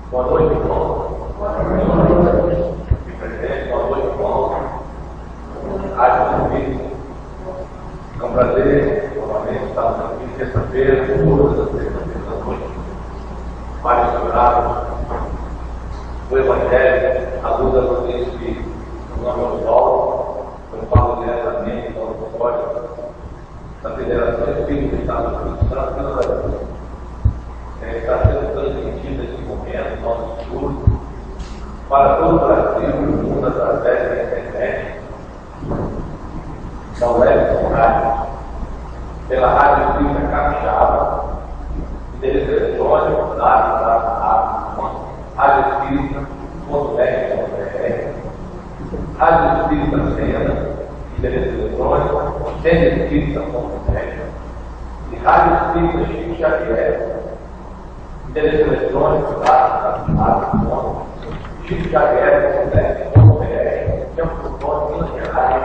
Boa noite, irmão. Boa noite. Presente, boa noite, irmão. É um prazer, novamente, estarmos aqui terça-feira, todas as terças-feiras da noite. Vários sagrados, o Evangelho, a luz da luz que o nome é Oswaldo, eu falo diretamente da auditório da Federação Espírita do Estado do Espírito Santo pelo Brasil. Está sendo transmitido nesse momento, nosso estudo, para todo o Brasil e o mundo através da internet, da web rádio, pela Rádio Espírita Capixaba, endereço eletrônico, radioespírita.net.br, Rádio Espírita Sena, endereço eletrônico, senespírita.net, e Rádio Espírita Chico Xavier, endereço eletrônico, Chico Xavier.net.br, que é um telefone Minas Gerais.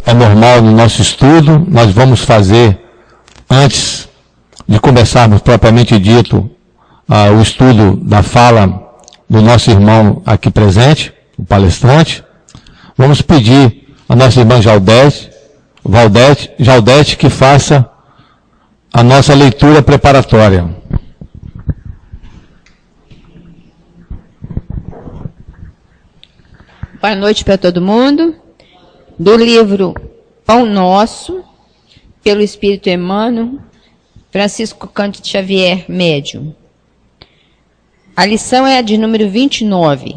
É normal no nosso estudo, nós vamos fazer, antes de começarmos propriamente dito o estudo da fala do nosso irmão aqui presente, o palestrante, vamos pedir a nossa irmã Jaldete que faça a nossa leitura preparatória. Boa noite para todo mundo. Do livro Pão Nosso, pelo Espírito Emmanuel, Francisco Cândido Xavier, médium. A lição é a de número 29,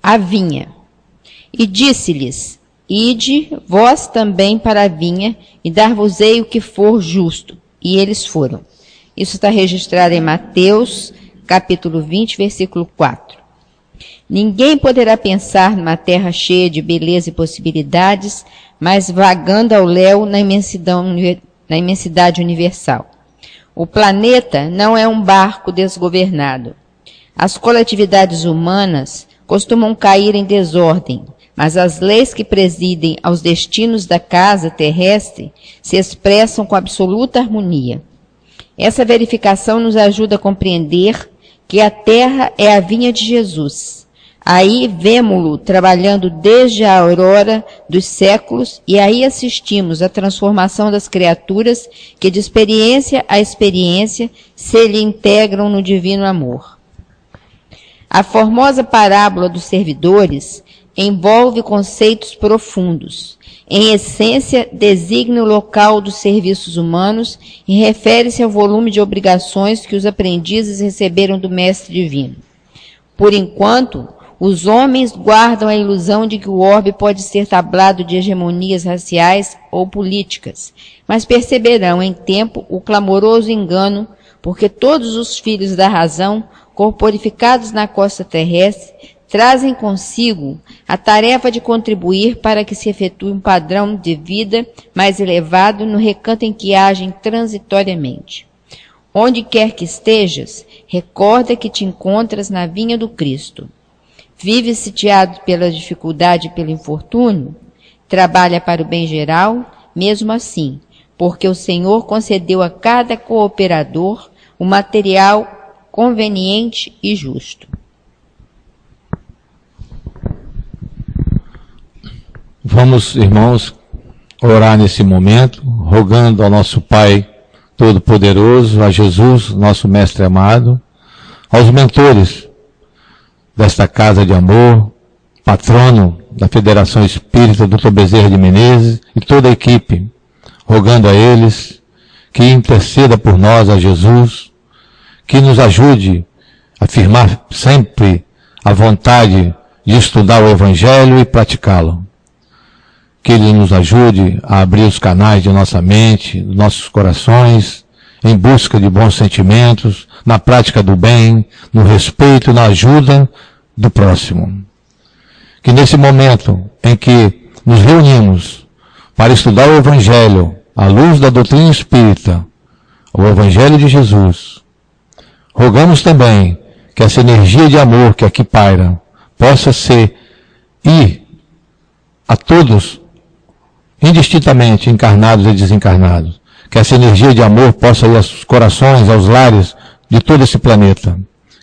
a vinha. E disse-lhes, ide vós também para a vinha, e dar-vos-ei o que for justo. E eles foram. Isso está registrado em Mateus, capítulo 20, versículo 4. Ninguém poderá pensar numa terra cheia de beleza e possibilidades, mas vagando ao léu na imensidade universal. O planeta não é um barco desgovernado. As coletividades humanas costumam cair em desordem, mas as leis que presidem aos destinos da casa terrestre se expressam com absoluta harmonia. Essa verificação nos ajuda a compreender que a terra é a vinha de Jesus. Aí vemo-lo trabalhando desde a aurora dos séculos e aí assistimos à transformação das criaturas que de experiência a experiência se lhe integram no divino amor. A formosa parábola dos servidores envolve conceitos profundos. Em essência, designa o local dos serviços humanos e refere-se ao volume de obrigações que os aprendizes receberam do Mestre Divino. Por enquanto, os homens guardam a ilusão de que o orbe pode ser tablado de hegemonias raciais ou políticas, mas perceberão em tempo o clamoroso engano, porque todos os filhos da razão, corporificados na costa terrestre, trazem consigo a tarefa de contribuir para que se efetue um padrão de vida mais elevado no recanto em que agem transitoriamente. Onde quer que estejas, recorda que te encontras na vinha do Cristo. Vive sitiado pela dificuldade e pelo infortúnio? Trabalha para o bem geral, mesmo assim, porque o Senhor concedeu a cada cooperador o material conveniente e justo. Vamos, irmãos, orar nesse momento, rogando ao nosso Pai Todo-Poderoso, a Jesus, nosso Mestre amado, aos mentores desta Casa de Amor, patrono da Federação Espírita, Dr. Bezerra de Menezes e toda a equipe, rogando a eles que interceda por nós, a Jesus, que nos ajude a afirmar sempre a vontade de estudar o Evangelho e praticá-lo. Que Ele nos ajude a abrir os canais de nossa mente, dos nossos corações, em busca de bons sentimentos, na prática do bem, no respeito e na ajuda do próximo. Que nesse momento em que nos reunimos para estudar o Evangelho, à luz da doutrina espírita, o Evangelho de Jesus, rogamos também que essa energia de amor que aqui paira possa ser ir a todos, indistintamente encarnados e desencarnados. Que essa energia de amor possa ir aos corações, aos lares de todo esse planeta.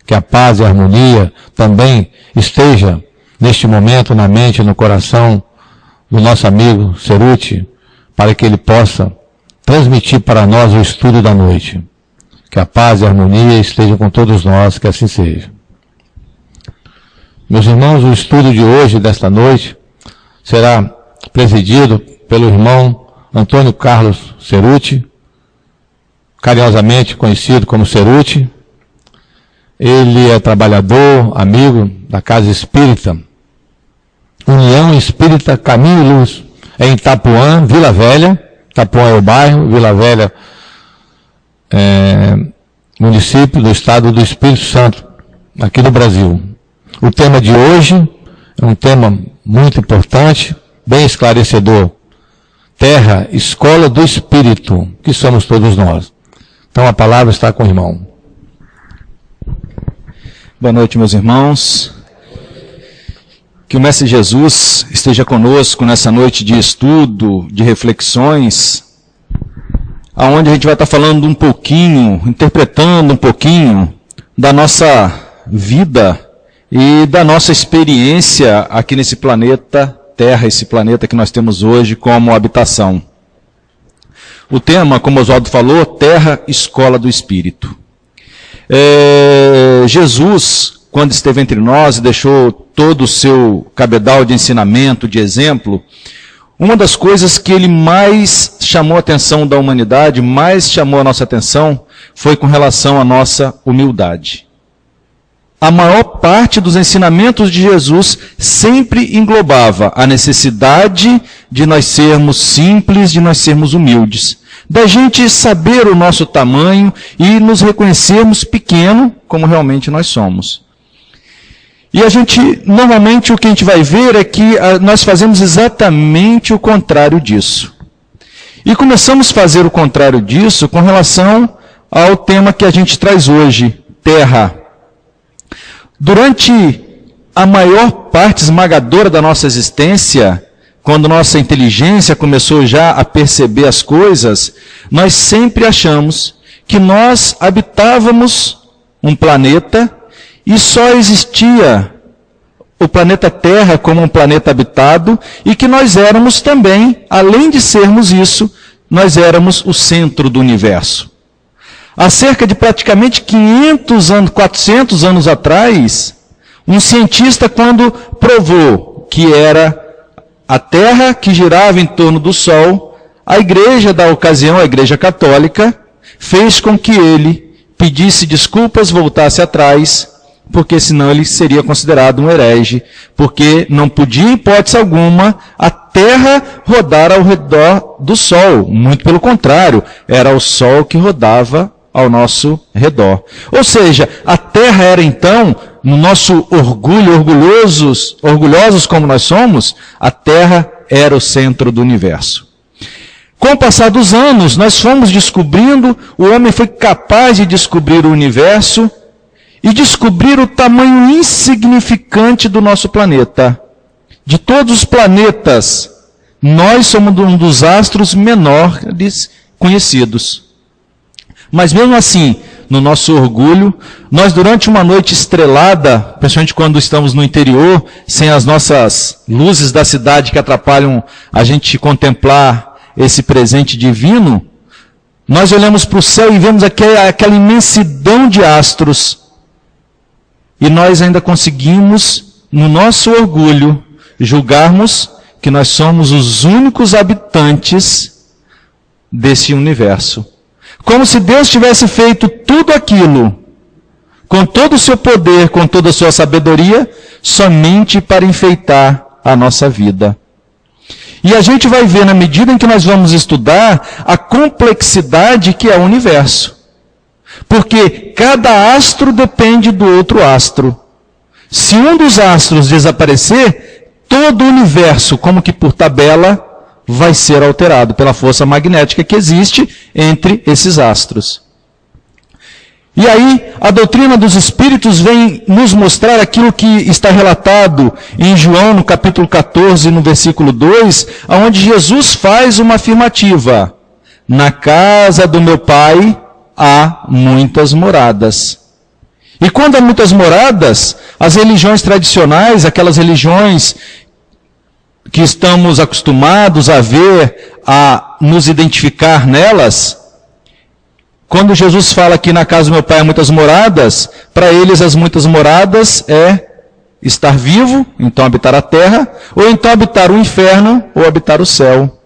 Que a paz e a harmonia também esteja neste momento na mente e no coração do nosso amigo Ceruti, para que ele possa transmitir para nós o estudo da noite. Que a paz e a harmonia estejam com todos nós, que assim seja. Meus irmãos, o estudo de hoje, desta noite, será presidido pelo irmão Antônio Carlos Ceruti, carinhosamente conhecido como Ceruti. Ele é trabalhador, amigo da Casa Espírita, União Espírita Caminho e Luz, em Itapuã, Vila Velha. Itapuã é o bairro, Vila Velha município do estado do Espírito Santo, aqui no Brasil. O tema de hoje é um tema muito importante, bem esclarecedor. Terra, escola do Espírito, que somos todos nós. Então a palavra está com o irmão. Boa noite, meus irmãos. Que o Mestre Jesus esteja conosco nessa noite de estudo, de reflexões, aonde a gente vai estar falando um pouquinho, interpretando um pouquinho da nossa vida e da nossa experiência aqui nesse planeta Terra, esse planeta que nós temos hoje como habitação. O tema, como Oswaldo falou, Terra, Escola do Espírito. Jesus, quando esteve entre nós e deixou todo o seu cabedal de ensinamento, de exemplo, uma das coisas que ele mais chamou a atenção da humanidade, mais chamou a nossa atenção, foi com relação à nossa humildade. A maior parte dos ensinamentos de Jesus sempre englobava a necessidade de nós sermos simples, de nós sermos humildes. Da gente saber o nosso tamanho e nos reconhecermos pequeno, como realmente nós somos. E a gente, normalmente, o que a gente vai ver é que nós fazemos exatamente o contrário disso. E começamos a fazer o contrário disso com relação ao tema que a gente traz hoje, terra. Durante a maior parte esmagadora da nossa existência, quando nossa inteligência começou já a perceber as coisas, nós sempre achamos que nós habitávamos um planeta e só existia o planeta Terra como um planeta habitado e que nós éramos também, além de sermos isso, nós éramos o centro do universo. Há cerca de praticamente 500 anos, 400 anos atrás, um cientista, quando provou que era a Terra que girava em torno do Sol, a igreja da ocasião, a Igreja Católica, fez com que ele pedisse desculpas, voltasse atrás, porque senão ele seria considerado um herege, porque não podia, em hipótese alguma, a Terra rodar ao redor do Sol. Muito pelo contrário, era o Sol que rodava ao nosso redor. Ou seja, a Terra era então, no nosso orgulho, orgulhosos como nós somos, a Terra era o centro do universo. Com o passar dos anos, nós fomos descobrindo, o homem foi capaz de descobrir o universo e descobrir o tamanho insignificante do nosso planeta. De todos os planetas, nós somos um dos astros menores conhecidos. Mas mesmo assim, no nosso orgulho, nós durante uma noite estrelada, principalmente quando estamos no interior, sem as nossas luzes da cidade que atrapalham a gente contemplar esse presente divino, nós olhamos para o céu e vemos aquela imensidão de astros. E nós ainda conseguimos, no nosso orgulho, julgarmos que nós somos os únicos habitantes desse universo. Como se Deus tivesse feito tudo aquilo, com todo o seu poder, com toda a sua sabedoria, somente para enfeitar a nossa vida. E a gente vai ver, na medida em que nós vamos estudar, a complexidade que é o universo. Porque cada astro depende do outro astro. Se um dos astros desaparecer, todo o universo, como que por tabela, vai ser alterado pela força magnética que existe entre esses astros. E aí, a doutrina dos Espíritos vem nos mostrar aquilo que está relatado em João, no capítulo 14, no versículo 2, onde Jesus faz uma afirmativa. Na casa do meu Pai há muitas moradas. E quando há muitas moradas, as religiões tradicionais, aquelas religiões que estamos acostumados a ver, a nos identificar nelas, quando Jesus fala que na casa do meu pai há muitas moradas, para eles as muitas moradas é estar vivo, então habitar a terra, ou então habitar o inferno, ou habitar o céu.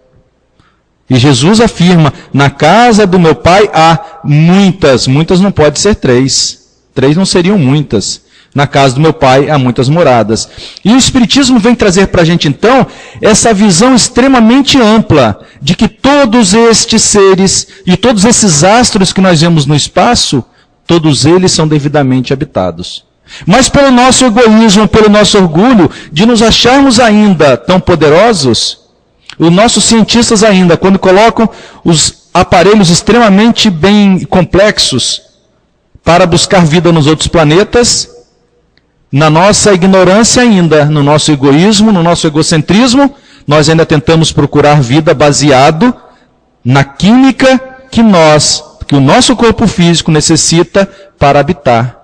E Jesus afirma, na casa do meu pai há muitas não pode ser 3. 3 não seriam muitas. Na casa do meu pai há muitas moradas. E o Espiritismo vem trazer para a gente, então, essa visão extremamente ampla de que todos estes seres e todos esses astros que nós vemos no espaço, todos eles são devidamente habitados. Mas pelo nosso egoísmo, pelo nosso orgulho de nos acharmos ainda tão poderosos, os nossos cientistas ainda, quando colocam os aparelhos extremamente bem complexos para buscar vida nos outros planetas, na nossa ignorância ainda, no nosso egoísmo, no nosso egocentrismo, nós ainda tentamos procurar vida baseado na química que o nosso corpo físico necessita para habitar.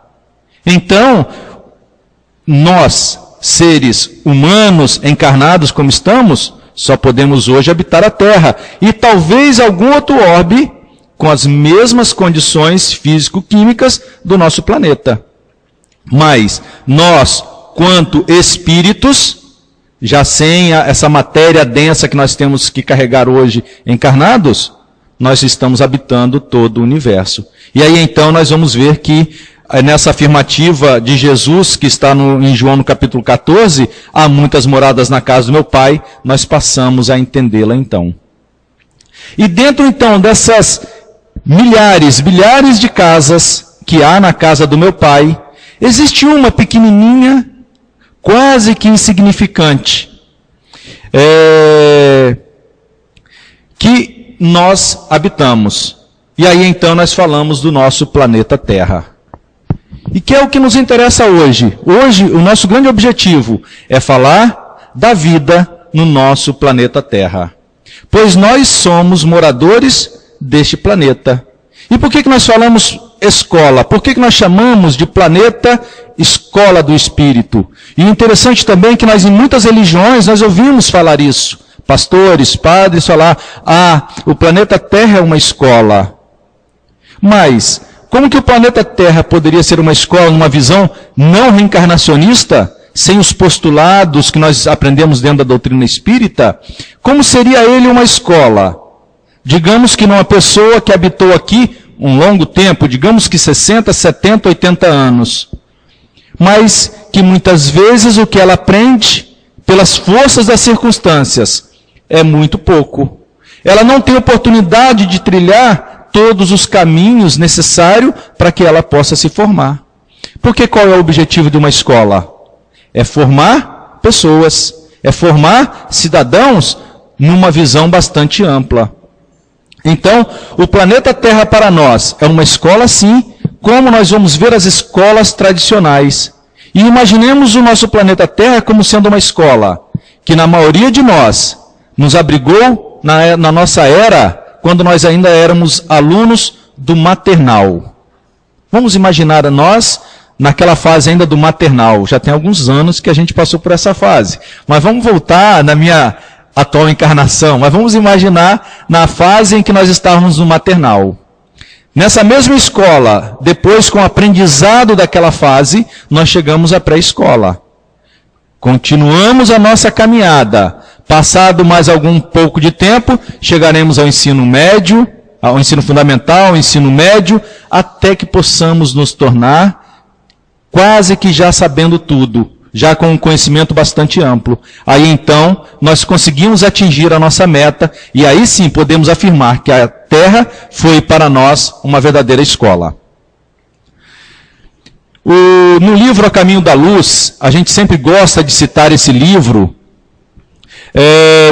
Então, nós, seres humanos, encarnados como estamos, só podemos hoje habitar a Terra. E talvez algum outro orbe com as mesmas condições físico-químicas do nosso planeta. Mas nós, quanto espíritos, já sem essa matéria densa que nós temos que carregar hoje encarnados, nós estamos habitando todo o universo. E aí então nós vamos ver que nessa afirmativa de Jesus, que está em João no capítulo 14, há muitas moradas na casa do meu pai, nós passamos a entendê-la então. E dentro então dessas milhares, bilhares de casas que há na casa do meu pai, existe uma pequenininha, quase que insignificante, que nós habitamos. E aí então nós falamos do nosso planeta Terra. E que é o que nos interessa hoje. Hoje o nosso grande objetivo é falar da vida no nosso planeta Terra. Pois nós somos moradores deste planeta. E por que nós falamos escola? Por que nós chamamos de planeta escola do Espírito? E o interessante também é que nós, em muitas religiões, nós ouvimos falar isso. Pastores, padres falar, o planeta Terra é uma escola. Mas, como que o planeta Terra poderia ser uma escola numa visão não reencarnacionista, sem os postulados que nós aprendemos dentro da doutrina espírita? Como seria ele uma escola? Digamos que numa pessoa que habitou aqui um longo tempo, digamos que 60, 70, 80 anos, mas que muitas vezes o que ela aprende pelas forças das circunstâncias é muito pouco. Ela não tem oportunidade de trilhar todos os caminhos necessários para que ela possa se formar. Porque qual é o objetivo de uma escola? É formar pessoas, é formar cidadãos numa visão bastante ampla. Então, o planeta Terra para nós é uma escola sim, como nós vamos ver as escolas tradicionais. E imaginemos o nosso planeta Terra como sendo uma escola, que na maioria de nós nos abrigou na nossa era, quando nós ainda éramos alunos do maternal. Vamos imaginar nós naquela fase ainda do maternal. Já tem alguns anos que a gente passou por essa fase. Mas vamos voltar na minha atual encarnação. Mas vamos imaginar na fase em que nós estávamos no maternal. Nessa mesma escola, depois com o aprendizado daquela fase, nós chegamos à pré-escola. Continuamos a nossa caminhada. Passado mais algum pouco de tempo, chegaremos ao ensino médio, ao ensino fundamental, ao ensino médio, até que possamos nos tornar quase que já sabendo tudo, já com um conhecimento bastante amplo. Aí então, nós conseguimos atingir a nossa meta, e aí sim podemos afirmar que a Terra foi para nós uma verdadeira escola. No livro A Caminho da Luz, a gente sempre gosta de citar esse livro.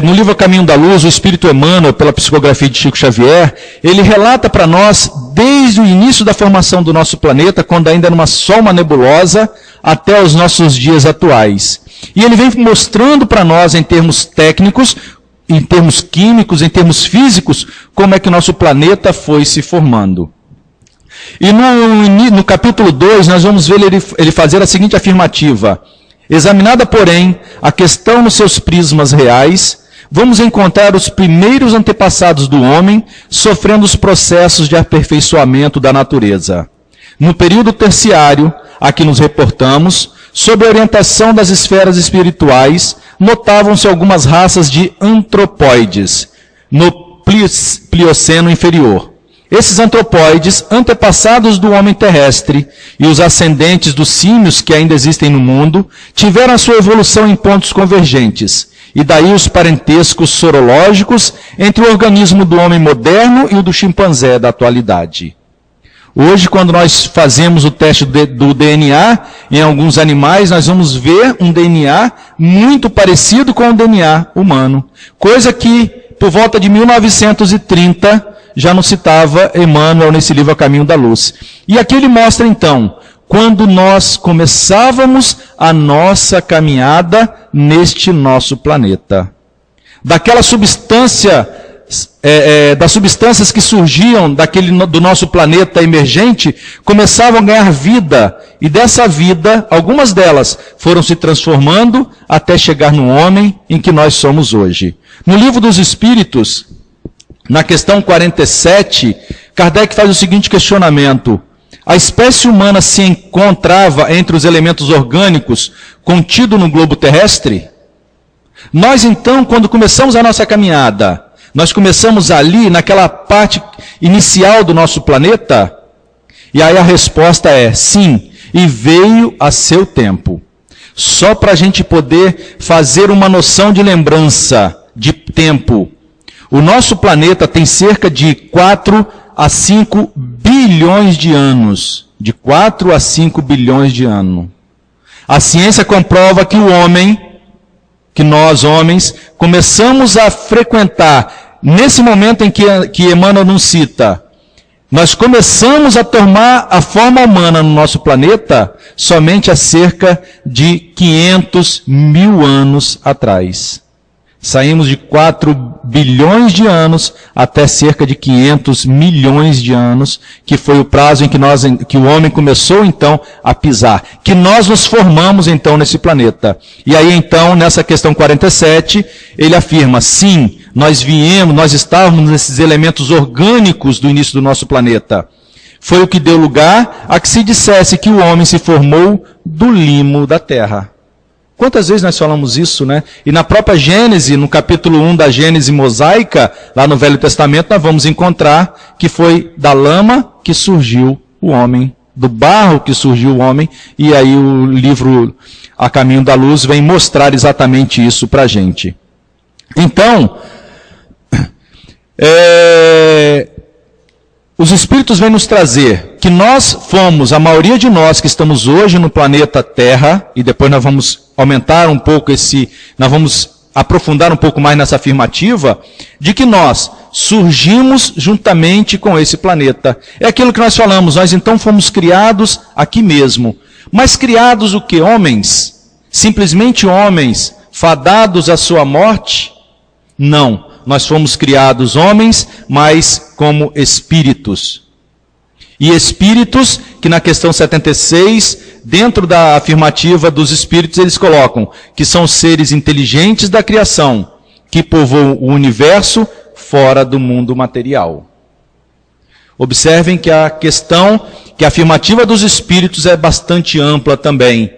No livro A Caminho da Luz, o Espírito Emmanuel, pela psicografia de Chico Xavier, ele relata para nós, desde o início da formação do nosso planeta, quando ainda era só uma nebulosa, até os nossos dias atuais. E ele vem mostrando para nós, em termos técnicos, em termos químicos, em termos físicos, como é que o nosso planeta foi se formando. E no capítulo 2, nós vamos ver ele fazer a seguinte afirmativa: examinada, porém, a questão nos seus prismas reais, vamos encontrar os primeiros antepassados do homem sofrendo os processos de aperfeiçoamento da natureza. No período terciário, a que nos reportamos, sob a orientação das esferas espirituais, notavam-se algumas raças de antropóides no Plioceno inferior. Esses antropóides, antepassados do homem terrestre e os ascendentes dos símios que ainda existem no mundo, tiveram a sua evolução em pontos convergentes, e daí os parentescos sorológicos entre o organismo do homem moderno e o do chimpanzé da atualidade. Hoje, quando nós fazemos o teste do DNA em alguns animais, nós vamos ver um DNA muito parecido com o DNA humano, coisa que, por volta de 1930, já nos citava Emmanuel nesse livro A Caminho da Luz. E aqui ele mostra então, quando nós começávamos a nossa caminhada neste nosso planeta. Daquela substância, das substâncias que surgiam do nosso planeta emergente, começavam a ganhar vida. E dessa vida, algumas delas foram se transformando até chegar no homem em que nós somos hoje. No Livro dos Espíritos, na questão 47, Kardec faz o seguinte questionamento: a espécie humana se encontrava entre os elementos orgânicos contidos no globo terrestre? Nós então, quando começamos a nossa caminhada, nós começamos ali, naquela parte inicial do nosso planeta? E aí a resposta é sim, e veio a seu tempo. Só para a gente poder fazer uma noção de lembrança, de tempo. O nosso planeta tem cerca de 4 a 5 bilhões de anos. De 4 a 5 bilhões de anos. A ciência comprova que o homem, que nós homens, começamos a frequentar, nesse momento em que Emmanuel nos cita, nós começamos a tomar a forma humana no nosso planeta somente há cerca de 500 mil anos atrás. Saímos de 4 bilhões de anos até cerca de 500 milhões de anos, que foi o prazo em que o homem começou então a pisar, que nós nos formamos então nesse planeta. E aí então, nessa questão 47, ele afirma, sim, nós estávamos nesses elementos orgânicos do início do nosso planeta. Foi o que deu lugar a que se dissesse que o homem se formou do limo da terra. Quantas vezes nós falamos isso, né? E na própria Gênese, no capítulo 1 da Gênese mosaica, lá no Velho Testamento, nós vamos encontrar que foi da lama que surgiu o homem, do barro que surgiu o homem, e aí o livro A Caminho da Luz vem mostrar exatamente isso para a gente. Então, os Espíritos vêm nos trazer que nós fomos, a maioria de nós que estamos hoje no planeta Terra, e depois nós vamos aumentar um pouco nós vamos aprofundar um pouco mais nessa afirmativa, de que nós surgimos juntamente com esse planeta. É aquilo que nós falamos, nós então fomos criados aqui mesmo. Mas criados o que? Homens? Simplesmente homens, fadados à sua morte? Não. Nós fomos criados homens, mas como espíritos. E espíritos, que na questão 76, dentro da afirmativa dos espíritos, eles colocam que são seres inteligentes da criação, que povoam o universo fora do mundo material. Observem que a afirmativa dos espíritos é bastante ampla também.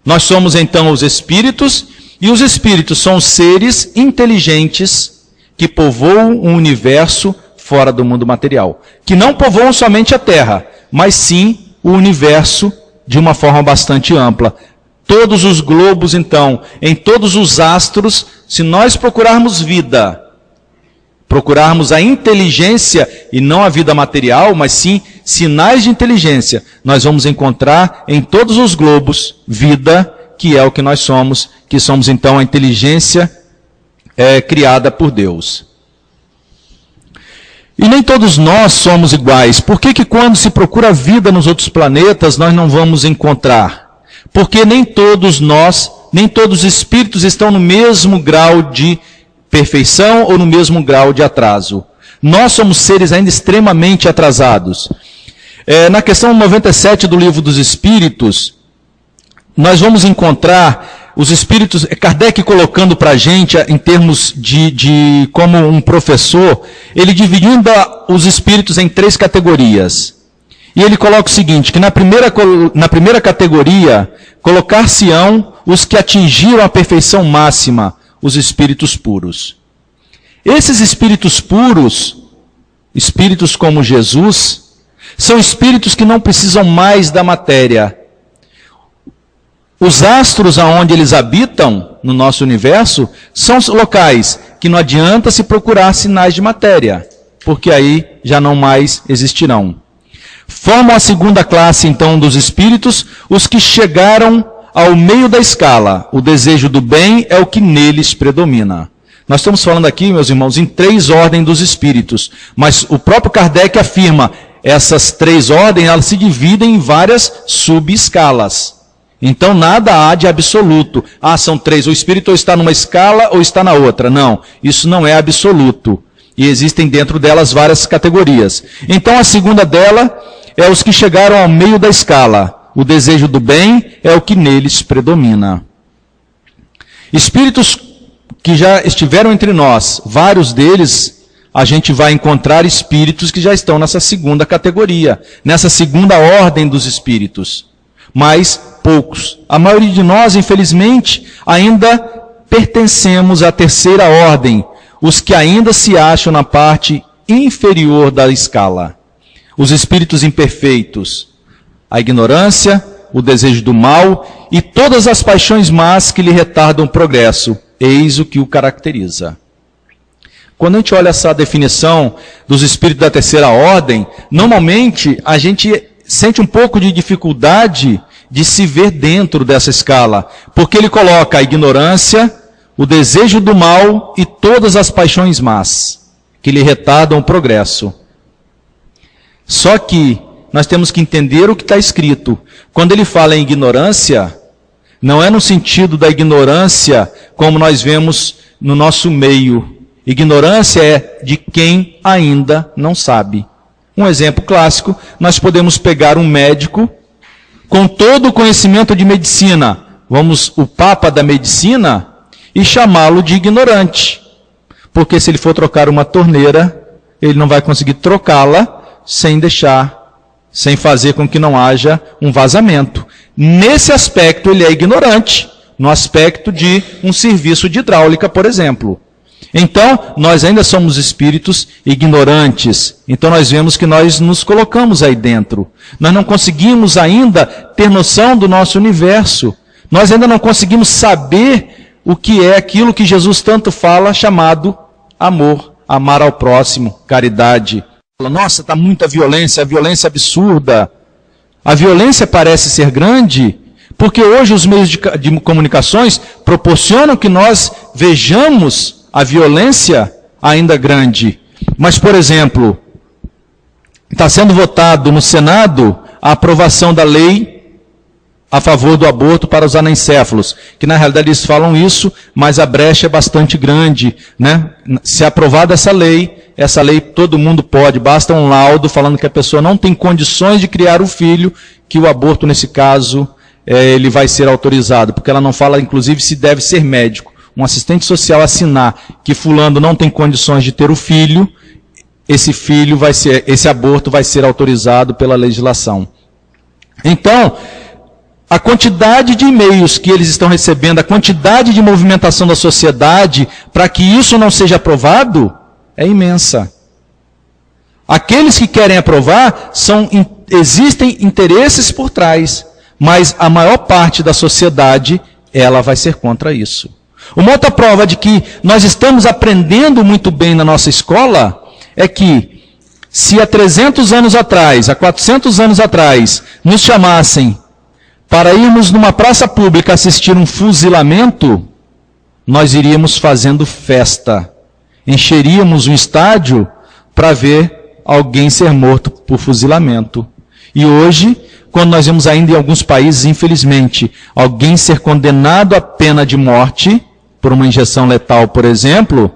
Nós somos então os espíritos, e os espíritos são seres inteligentes que povoam o universo fora do mundo material. Que não povoam somente a Terra, mas sim o universo de uma forma bastante ampla. Todos os globos, então, em todos os astros, se nós procurarmos vida, procurarmos a inteligência, e não a vida material, mas sim sinais de inteligência, nós vamos encontrar em todos os globos vida, que é o que nós somos, que somos então a inteligência criada por Deus. E nem todos nós somos iguais. Por que quando se procura vida nos outros planetas, nós não vamos encontrar? Porque nem todos os espíritos estão no mesmo grau de perfeição ou no mesmo grau de atraso. Nós somos seres ainda extremamente atrasados. Na questão 97 do Livro dos Espíritos, nós vamos encontrar os espíritos, Kardec colocando para a gente, em termos de como um professor, ele dividindo os espíritos em 3 categorias. E ele coloca o seguinte, que na primeira categoria, colocar-se-ão os que atingiram a perfeição máxima, os espíritos puros. Esses espíritos puros, espíritos como Jesus, são espíritos que não precisam mais da matéria. Os astros aonde eles habitam, no nosso universo, são locais que não adianta se procurar sinais de matéria, porque aí já não mais existirão. Formam a segunda classe, então, dos espíritos, os que chegaram ao meio da escala. O desejo do bem é o que neles predomina. Nós estamos falando aqui, meus irmãos, em 3 ordens dos espíritos, mas o próprio Kardec afirma, essas 3 ordens, elas se dividem em várias subescalas. Então nada há de absoluto. São 3, o espírito ou está numa escala ou está na outra. Não, isso não é absoluto. E existem dentro delas várias categorias. Então a segunda dela é os que chegaram ao meio da escala. O desejo do bem é o que neles predomina. Espíritos que já estiveram entre nós, vários deles, a gente vai encontrar espíritos que já estão nessa segunda categoria, nessa segunda ordem dos espíritos. Mas poucos. A maioria de nós, infelizmente, ainda pertencemos à terceira ordem, os que ainda se acham na parte inferior da escala. Os espíritos imperfeitos, a ignorância, o desejo do mal e todas as paixões más que lhe retardam o progresso. Eis o que o caracteriza. Quando a gente olha essa definição dos espíritos da terceira ordem, normalmente a gente sente um pouco de dificuldade de se ver dentro dessa escala, porque ele coloca a ignorância, o desejo do mal e todas as paixões más, que lhe retardam o progresso. Só que nós temos que entender o que está escrito. Quando ele fala em ignorância, não é no sentido da ignorância como nós vemos no nosso meio. Ignorância é de quem ainda não sabe. Um exemplo clássico, nós podemos pegar um médico com todo o conhecimento de medicina, o papa da medicina, e chamá-lo de ignorante. Porque se ele for trocar uma torneira, ele não vai conseguir trocá-la sem fazer com que não haja um vazamento. Nesse aspecto ele é ignorante, no aspecto de um serviço de hidráulica, por exemplo. Então, nós ainda somos espíritos ignorantes. Então, nós vemos que nós nos colocamos aí dentro. Nós não conseguimos ainda ter noção do nosso universo. Nós ainda não conseguimos saber o que é aquilo que Jesus tanto fala, chamado amor, amar ao próximo, caridade. Nossa, está muita violência, a violência absurda. A violência parece ser grande, porque hoje os meios de comunicações proporcionam que nós vejamos a violência ainda grande. Mas, por exemplo, está sendo votado no Senado a aprovação da lei a favor do aborto para os anencéfalos, que na realidade eles falam isso, mas a brecha é bastante grande, né? Se aprovada essa lei todo mundo pode, basta um laudo falando que a pessoa não tem condições de criar o filho, que o aborto nesse caso ele vai ser autorizado, porque ela não fala inclusive se deve ser médico. Um assistente social assinar que fulano não tem condições de ter o filho, esse aborto vai ser autorizado pela legislação. Então, a quantidade de e-mails que eles estão recebendo, a quantidade de movimentação da sociedade para que isso não seja aprovado é imensa. Aqueles que querem aprovar, existem interesses por trás, mas a maior parte da sociedade, ela vai ser contra isso. Uma outra prova de que nós estamos aprendendo muito bem na nossa escola é que, se há 300 anos atrás, há 400 anos atrás, nos chamassem para irmos numa praça pública assistir um fuzilamento, nós iríamos fazendo festa. Encheríamos um estádio para ver alguém ser morto por fuzilamento. E hoje, quando nós vemos ainda em alguns países, infelizmente, alguém ser condenado à pena de morte por uma injeção letal, por exemplo,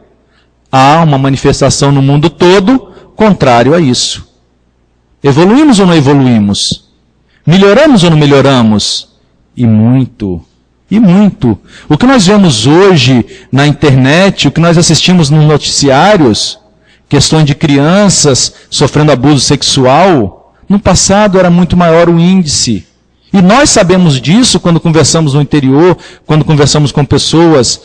há uma manifestação no mundo todo contrário a isso. Evoluímos ou não evoluímos? Melhoramos ou não melhoramos? E muito. E muito. O que nós vemos hoje na internet, o que nós assistimos nos noticiários, questões de crianças sofrendo abuso sexual, no passado era muito maior o índice. E nós sabemos disso quando conversamos no interior, quando conversamos com pessoas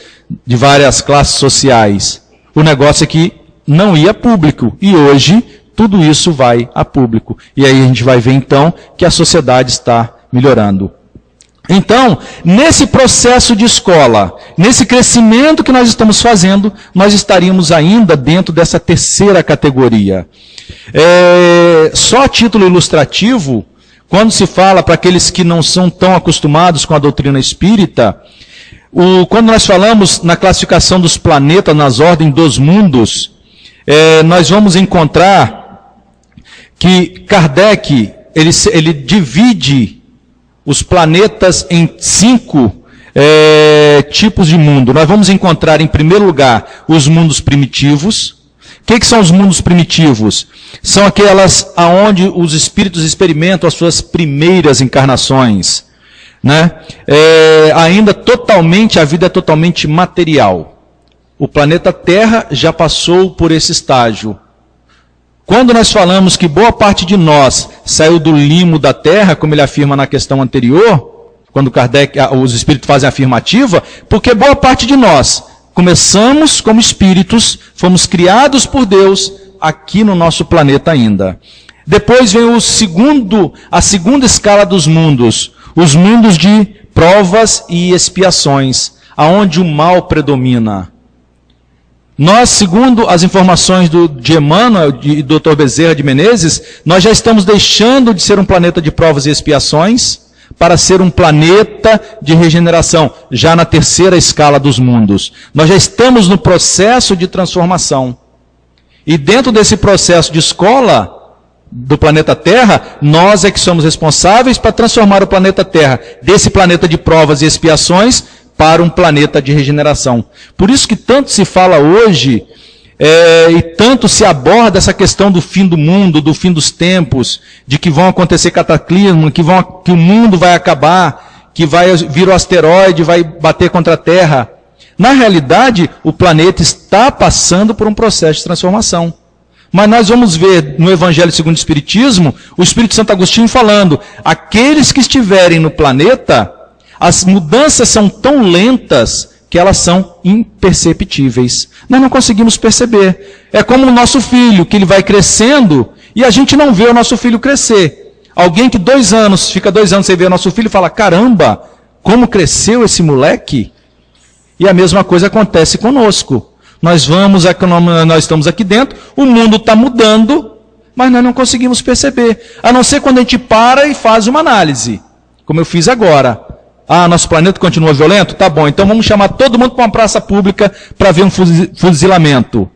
de várias classes sociais. O negócio é que não ia a público. E hoje, tudo isso vai a público. E aí a gente vai ver então que a sociedade está melhorando. Então, nesse processo de escola, nesse crescimento que nós estamos fazendo, nós estaríamos ainda dentro dessa terceira categoria. Só a título ilustrativo, quando se fala para aqueles que não são tão acostumados com a doutrina espírita, quando nós falamos na classificação dos planetas, nas ordens dos mundos, nós vamos encontrar que Kardec, ele divide os planetas em 5 tipos de mundo. Nós vamos encontrar, em primeiro lugar, os mundos primitivos. O que são os mundos primitivos? São aquelas onde os espíritos experimentam as suas primeiras encarnações. Né? Ainda a vida é totalmente material. O planeta Terra já passou por esse estágio. Quando nós falamos que boa parte de nós saiu do limo da Terra, como ele afirma na questão anterior, quando os espíritos fazem a afirmativa, porque boa parte de nós começamos como espíritos, fomos criados por Deus aqui no nosso planeta ainda. Depois vem a segunda escala dos mundos, os mundos de provas e expiações, aonde o mal predomina. Nós, segundo as informações de Emmanuel e do Dr. Bezerra de Menezes, nós já estamos deixando de ser um planeta de provas e expiações para ser um planeta de regeneração, já na terceira escala dos mundos. Nós já estamos no processo de transformação. E dentro desse processo de escola do planeta Terra, nós é que somos responsáveis para transformar o planeta Terra desse planeta de provas e expiações para um planeta de regeneração. Por isso que tanto se fala hoje, e tanto se aborda essa questão do fim do mundo, do fim dos tempos, de que vão acontecer cataclismos, que o mundo vai acabar, que vai vir o asteroide, vai bater contra a Terra. Na realidade, o planeta está passando por um processo de transformação. Mas nós vamos ver no Evangelho segundo o Espiritismo, o Espírito Santo Agostinho falando, aqueles que estiverem no planeta, as mudanças são tão lentas que elas são imperceptíveis. Nós não conseguimos perceber. É como o nosso filho, que ele vai crescendo e a gente não vê o nosso filho crescer. Alguém que fica 2 anos sem ver o nosso filho e fala, caramba, como cresceu esse moleque? E a mesma coisa acontece conosco. Nós estamos aqui dentro, o mundo está mudando, mas nós não conseguimos perceber. A não ser quando a gente para e faz uma análise, como eu fiz agora. Nosso planeta continua violento? Tá bom, então vamos chamar todo mundo para uma praça pública para ver um fuzilamento.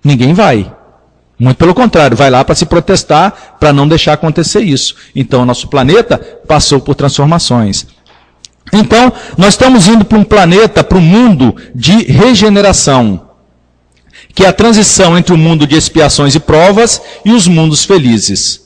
Ninguém vai. Muito pelo contrário, vai lá para se protestar, para não deixar acontecer isso. Então, o nosso planeta passou por transformações. Então, nós estamos indo para um planeta, para um mundo de regeneração, que é a transição entre o mundo de expiações e provas e os mundos felizes.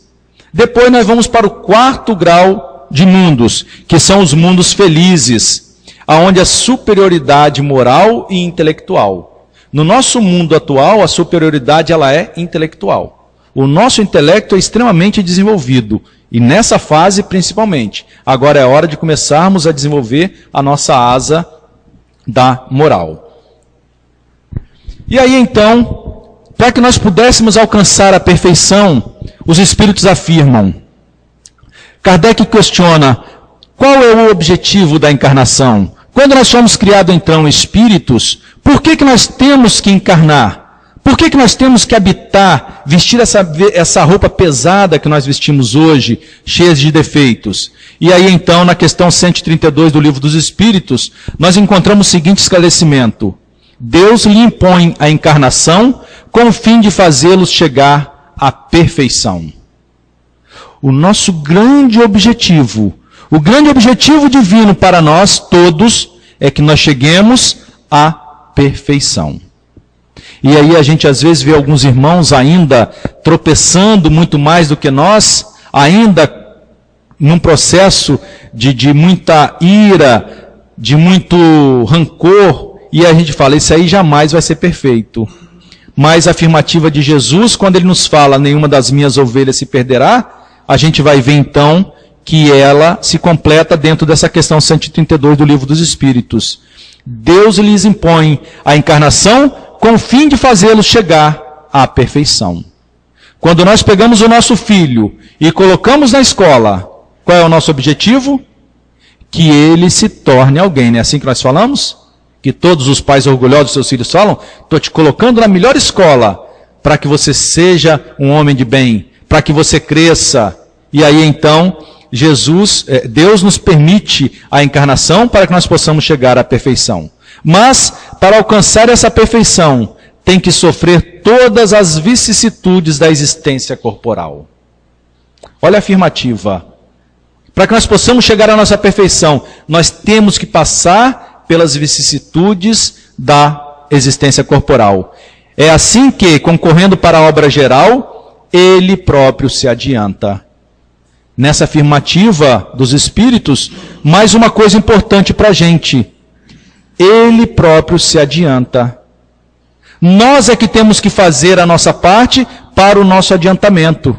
Depois nós vamos para o 4º grau de mundos, que são os mundos felizes, aonde a superioridade moral e intelectual. No nosso mundo atual, a superioridade ela é intelectual. O nosso intelecto é extremamente desenvolvido, e nessa fase principalmente. Agora é hora de começarmos a desenvolver a nossa asa da moral. E aí então, para que nós pudéssemos alcançar a perfeição, os espíritos afirmam, Kardec questiona, qual é o objetivo da encarnação? Quando nós somos criados então espíritos, por que nós temos que encarnar? Por que nós temos que habitar, vestir essa roupa pesada que nós vestimos hoje, cheia de defeitos? E aí então, na questão 132 do Livro dos Espíritos, nós encontramos o seguinte esclarecimento. Deus lhe impõe a encarnação com o fim de fazê-los chegar à perfeição. O nosso grande objetivo, o grande objetivo divino para nós todos, é que nós cheguemos à perfeição. e aí a gente às vezes vê alguns irmãos ainda tropeçando muito mais do que nós, ainda num processo de muita ira, de muito rancor, e a gente fala, isso aí jamais vai ser perfeito. Mas a afirmativa de Jesus, quando ele nos fala, nenhuma das minhas ovelhas se perderá, a gente vai ver então que ela se completa dentro dessa questão 132 do Livro dos Espíritos. Deus lhes impõe a encarnação com o fim de fazê-los chegar à perfeição. Quando nós pegamos o nosso filho e colocamos na escola, qual é o nosso objetivo? Que ele se torne alguém, não é assim que nós falamos? Que todos os pais orgulhosos dos seus filhos falam, estou te colocando na melhor escola, para que você seja um homem de bem, para que você cresça. E aí então, Deus nos permite a encarnação para que nós possamos chegar à perfeição. Mas, para alcançar essa perfeição, tem que sofrer todas as vicissitudes da existência corporal. Olha a afirmativa. Para que nós possamos chegar à nossa perfeição, nós temos que passar pelas vicissitudes da existência corporal. É assim que, concorrendo para a obra geral, ele próprio se adianta. Nessa afirmativa dos Espíritos, mais uma coisa importante para a gente. Ele próprio se adianta. Nós é que temos que fazer a nossa parte para o nosso adiantamento.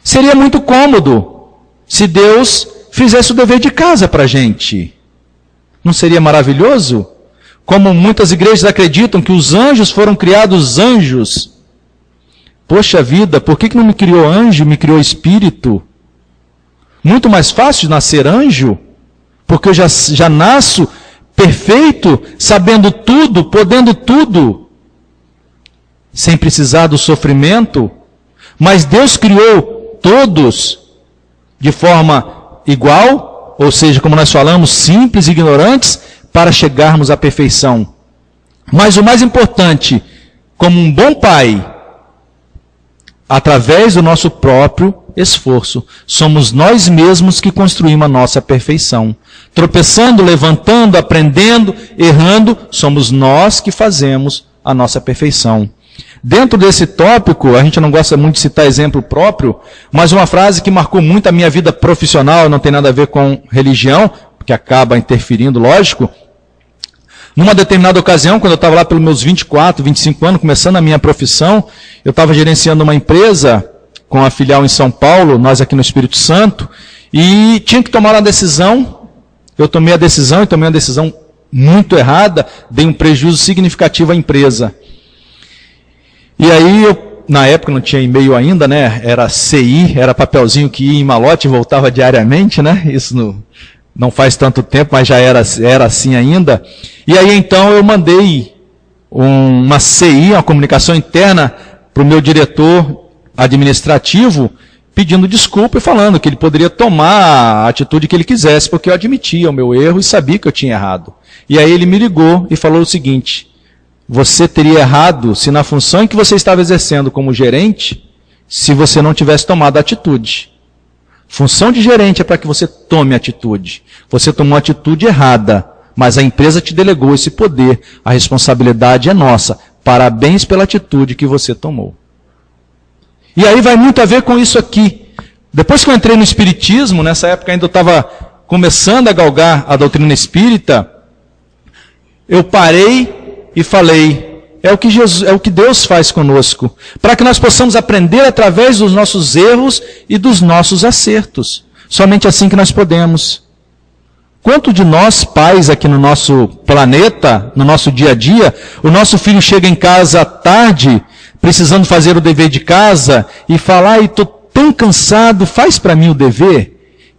Seria muito cômodo se Deus fizesse o dever de casa para a gente. Não seria maravilhoso? Como muitas igrejas acreditam que os anjos foram criados anjos. Poxa vida, por que não me criou anjo, me criou espírito? Muito mais fácil nascer anjo, porque eu já nasço perfeito, sabendo tudo, podendo tudo, sem precisar do sofrimento. Mas Deus criou todos de forma igual, ou seja, como nós falamos, simples e ignorantes, para chegarmos à perfeição. Mas o mais importante, como um bom pai, através do nosso próprio esforço, somos nós mesmos que construímos a nossa perfeição. Tropeçando, levantando, aprendendo, errando, somos nós que fazemos a nossa perfeição. Dentro desse tópico, a gente não gosta muito de citar exemplo próprio, mas uma frase que marcou muito a minha vida profissional, não tem nada a ver com religião, que acaba interferindo, lógico. Numa determinada ocasião, quando eu estava lá pelos meus 24, 25 anos, começando a minha profissão, eu estava gerenciando uma empresa com a filial em São Paulo, nós aqui no Espírito Santo, e tinha que tomar uma decisão. Eu tomei a decisão, e tomei uma decisão muito errada, dei um prejuízo significativo à empresa. E aí, na época não tinha e-mail ainda, né? Era CI, era papelzinho que ia em malote e voltava diariamente, né? Isso não faz tanto tempo, mas já era assim ainda. E aí então eu mandei uma CI, uma comunicação interna, para o meu diretor administrativo, pedindo desculpa e falando que ele poderia tomar a atitude que ele quisesse, porque eu admitia o meu erro e sabia que eu tinha errado. E aí ele me ligou e falou o seguinte: você teria errado se na função em que você estava exercendo como gerente, se você não tivesse tomado a atitude. Função de gerente é para que você tome atitude. Você tomou a atitude errada, mas a empresa te delegou esse poder. A responsabilidade é nossa. Parabéns pela atitude que você tomou. E aí vai muito a ver com isso aqui. Depois que eu entrei no Espiritismo, nessa época ainda eu estava começando a galgar a doutrina espírita, eu parei e falei, é o que Deus faz conosco, para que nós possamos aprender através dos nossos erros e dos nossos acertos. Somente assim que nós podemos. Quanto de nós, pais aqui no nosso planeta, no nosso dia a dia, o nosso filho chega em casa à tarde, precisando fazer o dever de casa, e fala, estou tão cansado, faz para mim o dever.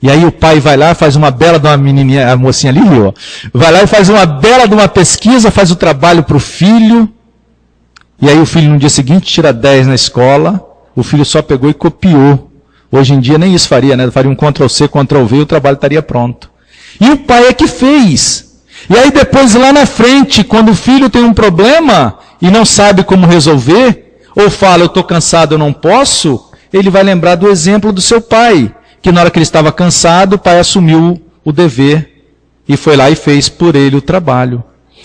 E aí o pai vai lá, faz uma bela de uma menininha, a mocinha ali, ó, vai lá e faz uma bela de uma pesquisa, faz o trabalho para o filho, e aí o filho no dia seguinte tira 10 na escola, o filho só pegou e copiou. Hoje em dia nem isso faria, né? Faria um Ctrl+C, Ctrl+V e o trabalho estaria pronto. E o pai é que fez. E aí depois lá na frente, quando o filho tem um problema e não sabe como resolver, ou fala, eu estou cansado, eu não posso, ele vai lembrar do exemplo do seu pai, que na hora que ele estava cansado, o pai assumiu o dever e foi lá e fez por ele o trabalho.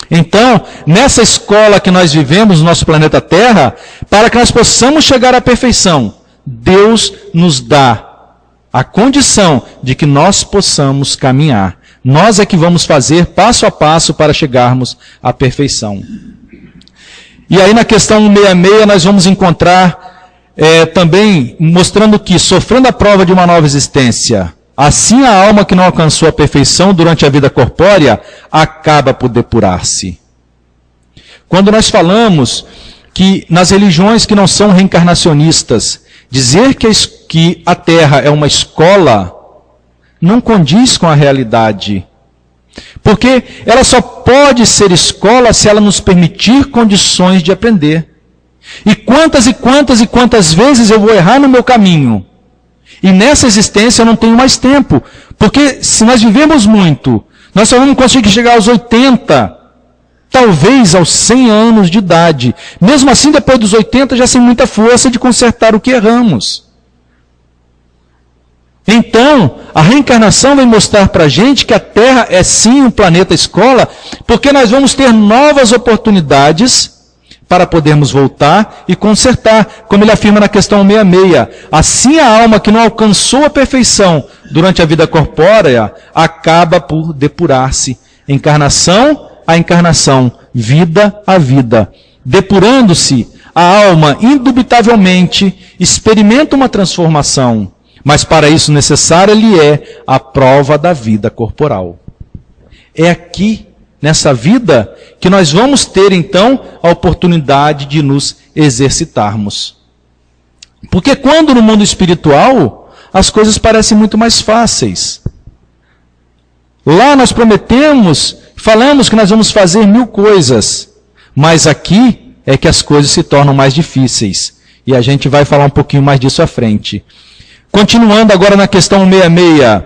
Então, nessa escola que nós vivemos, no nosso planeta Terra, para que nós possamos chegar à perfeição, Deus nos dá a condição de que nós possamos caminhar. Nós é que vamos fazer passo a passo para chegarmos à perfeição. E aí na questão 166 nós vamos encontrar também mostrando que, sofrendo a prova de uma nova existência, assim a alma que não alcançou a perfeição durante a vida corpórea, acaba por depurar-se. Quando nós falamos que nas religiões que não são reencarnacionistas, dizer que a Terra é uma escola, não condiz com a realidade. Porque ela só pode ser escola se ela nos permitir condições de aprender. E quantas vezes eu vou errar no meu caminho? E nessa existência eu não tenho mais tempo. Porque se nós vivemos muito, nós só vamos conseguir chegar aos 80, talvez aos 100 anos de idade. Mesmo assim, depois dos 80, já sem muita força de consertar o que erramos. Então, a reencarnação vem mostrar para a gente que a Terra é sim um planeta escola, porque nós vamos ter novas oportunidades para podermos voltar e consertar, como ele afirma na questão 166. Assim a alma que não alcançou a perfeição durante a vida corpórea, acaba por depurar-se. Encarnação a encarnação, vida a vida. Depurando-se, a alma indubitavelmente experimenta uma transformação. Mas para isso necessária lhe é a prova da vida corporal. É aqui, nessa vida, que nós vamos ter então a oportunidade de nos exercitarmos. Porque quando no mundo espiritual, as coisas parecem muito mais fáceis. Lá nós prometemos, falamos que nós vamos fazer 1000 coisas. Mas aqui é que as coisas se tornam mais difíceis. E a gente vai falar um pouquinho mais disso à frente. Continuando agora na questão 166,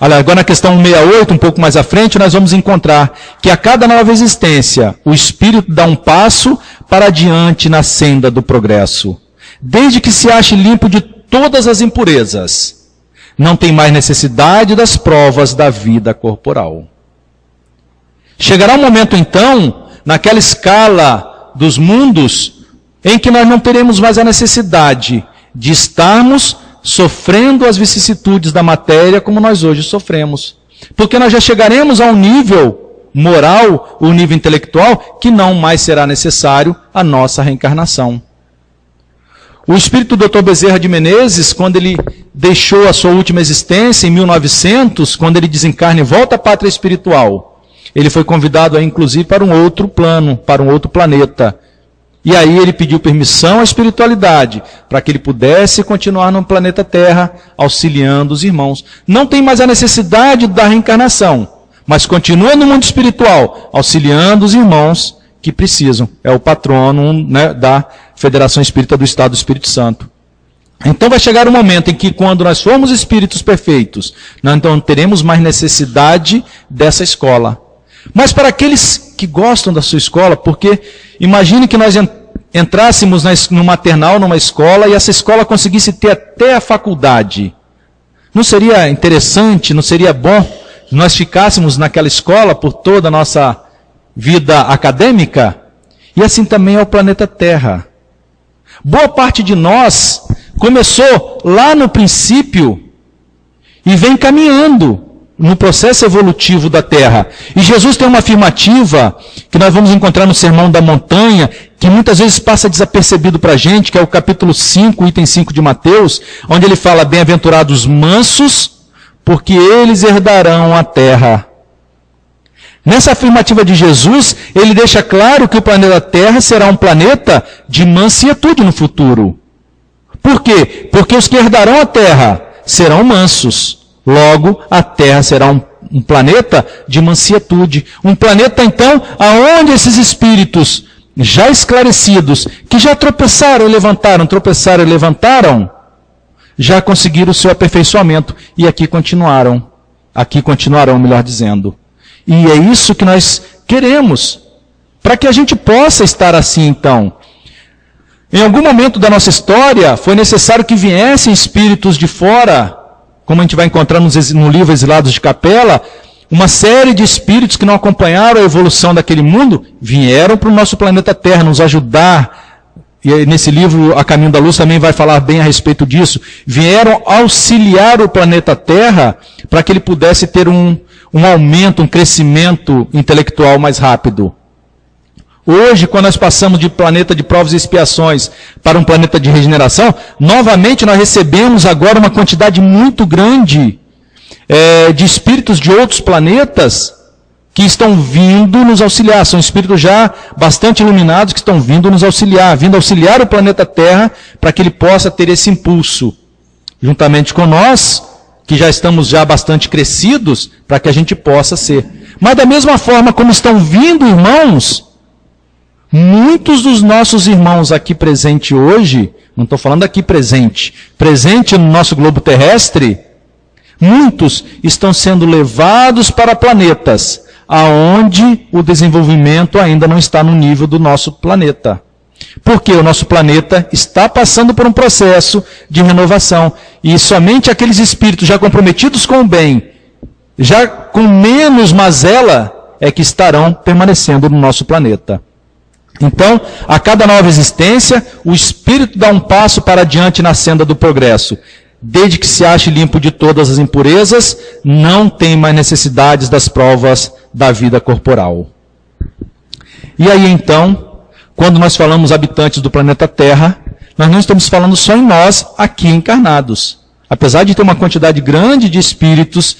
agora na questão 168, um pouco mais à frente, nós vamos encontrar que a cada nova existência, o espírito dá um passo para adiante na senda do progresso. Desde que se ache limpo de todas as impurezas, não tem mais necessidade das provas da vida corporal. Chegará um momento então, naquela escala dos mundos, em que nós não teremos mais a necessidade de estarmos sofrendo as vicissitudes da matéria como nós hoje sofremos. Porque nós já chegaremos a um nível moral, um nível intelectual, que não mais será necessário a nossa reencarnação. O espírito do Dr. Bezerra de Menezes, quando ele deixou a sua última existência, em 1900, quando ele desencarna e volta à pátria espiritual, ele foi convidado, inclusive, para um outro plano, para um outro planeta. E aí ele pediu permissão à espiritualidade, para que ele pudesse continuar no planeta Terra, auxiliando os irmãos. Não tem mais a necessidade da reencarnação, mas continua no mundo espiritual, auxiliando os irmãos que precisam. É o patrono, né, da Federação Espírita do Estado do Espírito Santo. Então vai chegar um momento em que, quando nós formos espíritos perfeitos, nós não teremos mais necessidade dessa escola. Mas para aqueles que gostam da sua escola, porque imagine que nós entrássemos no maternal, numa escola, e essa escola conseguisse ter até a faculdade. Não seria interessante, não seria bom se nós ficássemos naquela escola por toda a nossa vida acadêmica? E assim também é o planeta Terra. Boa parte de nós começou lá no princípio e vem caminhando no processo evolutivo da Terra. E Jesus tem uma afirmativa que nós vamos encontrar no Sermão da Montanha, que muitas vezes passa desapercebido para a gente, que é o capítulo 5, item 5 de Mateus, onde ele fala: bem-aventurados mansos, porque eles herdarão a terra. Nessa afirmativa de Jesus, ele deixa claro que o planeta Terra será um planeta de mansietude no futuro. Por quê? Porque os que herdarão a terra serão mansos. Logo, a Terra será um planeta de mansietude. Um planeta, então, aonde esses espíritos já esclarecidos, que já tropeçaram e levantaram, já conseguiram o seu aperfeiçoamento. E aqui continuarão, melhor dizendo. E é isso que nós queremos, para que a gente possa estar assim, então. Em algum momento da nossa história, foi necessário que viessem espíritos de fora, como a gente vai encontrar no livro Exilados de Capela, uma série de espíritos que não acompanharam a evolução daquele mundo, vieram para o nosso planeta Terra nos ajudar. E nesse livro, A Caminho da Luz, também vai falar bem a respeito disso. Vieram auxiliar o planeta Terra para que ele pudesse ter um aumento, um crescimento intelectual mais rápido. Hoje, quando nós passamos de planeta de provas e expiações para um planeta de regeneração, novamente nós recebemos agora uma quantidade muito grande de espíritos de outros planetas que estão vindo nos auxiliar. São espíritos já bastante iluminados que estão vindo nos auxiliar, vindo auxiliar o planeta Terra para que ele possa ter esse impulso, juntamente com nós, que já estamos já bastante crescidos, para que a gente possa ser. Mas da mesma forma como estão vindo irmãos, muitos dos nossos irmãos aqui presentes hoje, não estou falando aqui presente no nosso globo terrestre, muitos estão sendo levados para planetas aonde o desenvolvimento ainda não está no nível do nosso planeta. Porque o nosso planeta está passando por um processo de renovação. E somente aqueles espíritos já comprometidos com o bem, já com menos mazela, é que estarão permanecendo no nosso planeta. Então, a cada nova existência, o espírito dá um passo para adiante na senda do progresso. Desde que se ache limpo de todas as impurezas, não tem mais necessidades das provas da vida corporal. E aí então, quando nós falamos habitantes do planeta Terra, nós não estamos falando só em nós aqui encarnados. Apesar de ter uma quantidade grande de espíritos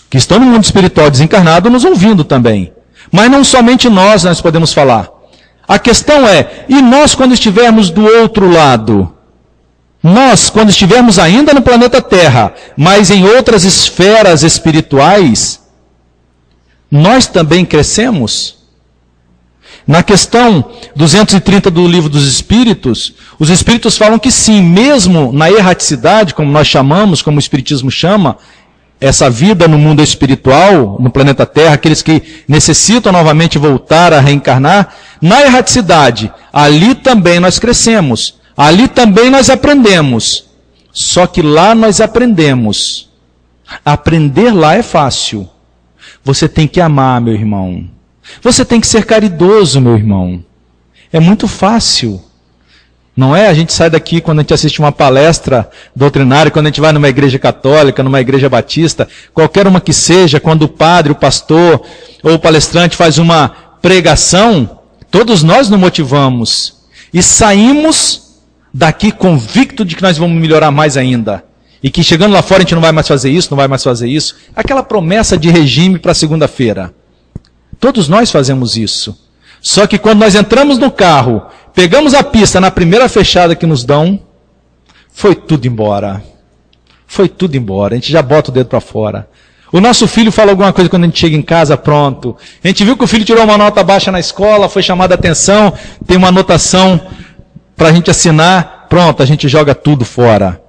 que estão no mundo espiritual desencarnado nos ouvindo também. Mas não somente nós podemos falar. A questão é, e nós quando estivermos do outro lado? Nós, quando estivermos ainda no planeta Terra, mas em outras esferas espirituais, nós também crescemos? Na questão 230 do Livro dos Espíritos, os Espíritos falam que sim, mesmo na erraticidade, como nós chamamos, como o Espiritismo chama, essa vida no mundo espiritual, no planeta Terra, aqueles que necessitam novamente voltar a reencarnar, na erraticidade, ali também nós crescemos. Ali também nós aprendemos. Só que lá nós aprendemos. Aprender lá é fácil. Você tem que amar, meu irmão. Você tem que ser caridoso, meu irmão. É muito fácil. Não é? A gente sai daqui quando a gente assiste uma palestra doutrinária, quando a gente vai numa igreja católica, numa igreja batista, qualquer uma que seja, quando o padre, o pastor ou o palestrante faz uma pregação, todos nós nos motivamos. E saímos daqui convicto de que nós vamos melhorar mais ainda. E que chegando lá fora a gente não vai mais fazer isso, não vai mais fazer isso. Aquela promessa de regime para segunda-feira. Todos nós fazemos isso. Só que quando nós entramos no carro, pegamos a pista na primeira fechada que nos dão, foi tudo embora. Foi tudo embora. A gente já bota o dedo para fora. O nosso filho fala alguma coisa quando a gente chega em casa, pronto. A gente viu que o filho tirou uma nota baixa na escola, foi chamado a atenção, tem uma anotação para a gente assinar, pronto, a gente joga tudo fora.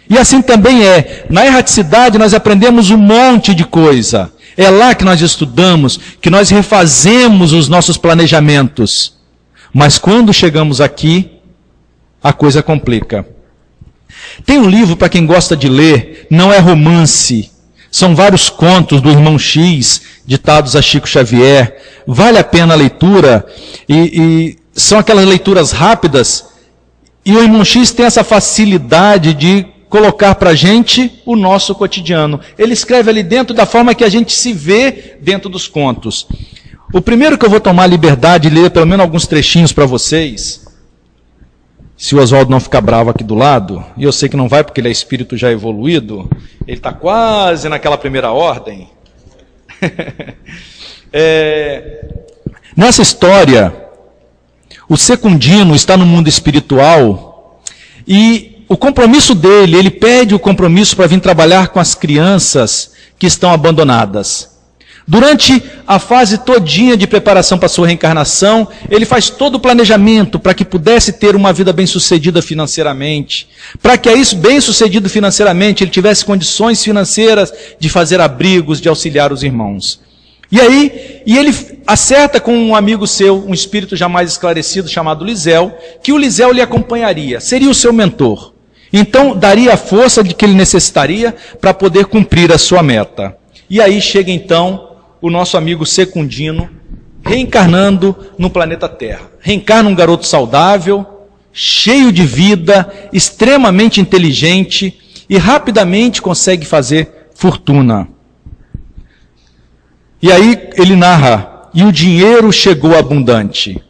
E assim também é. Na erraticidade nós aprendemos um monte de coisa. É lá que nós estudamos, que nós refazemos os nossos planejamentos. Mas quando chegamos aqui, a coisa complica. Tem um livro para quem gosta de ler, não é romance. São vários contos do Irmão X, ditados a Chico Xavier. Vale a pena a leitura. E são aquelas leituras rápidas. E o Irmão X tem essa facilidade de colocar para a gente o nosso cotidiano. Ele escreve ali dentro da forma que a gente se vê dentro dos contos. O primeiro que eu vou tomar a liberdade de ler, pelo menos alguns trechinhos para vocês, se o Oswaldo não ficar bravo aqui do lado, e eu sei que não vai porque ele é espírito já evoluído, ele está quase naquela primeira ordem. Nessa história, o Secundino está no mundo espiritual e o compromisso dele, ele pede o compromisso para vir trabalhar com as crianças que estão abandonadas. Durante a fase todinha de preparação para a sua reencarnação, ele faz todo o planejamento para que pudesse ter uma vida bem-sucedida financeiramente, para que a isso bem-sucedido financeiramente ele tivesse condições financeiras de fazer abrigos, de auxiliar os irmãos. E ele acerta com um amigo seu, um espírito já mais esclarecido, chamado Lisel, que o Lisel lhe acompanharia, seria o seu mentor. Então, daria a força de que ele necessitaria para poder cumprir a sua meta. E aí chega então o nosso amigo Secundino reencarnando no planeta Terra. Reencarna um garoto saudável, cheio de vida, extremamente inteligente e rapidamente consegue fazer fortuna. E aí ele narra: e o dinheiro chegou abundante.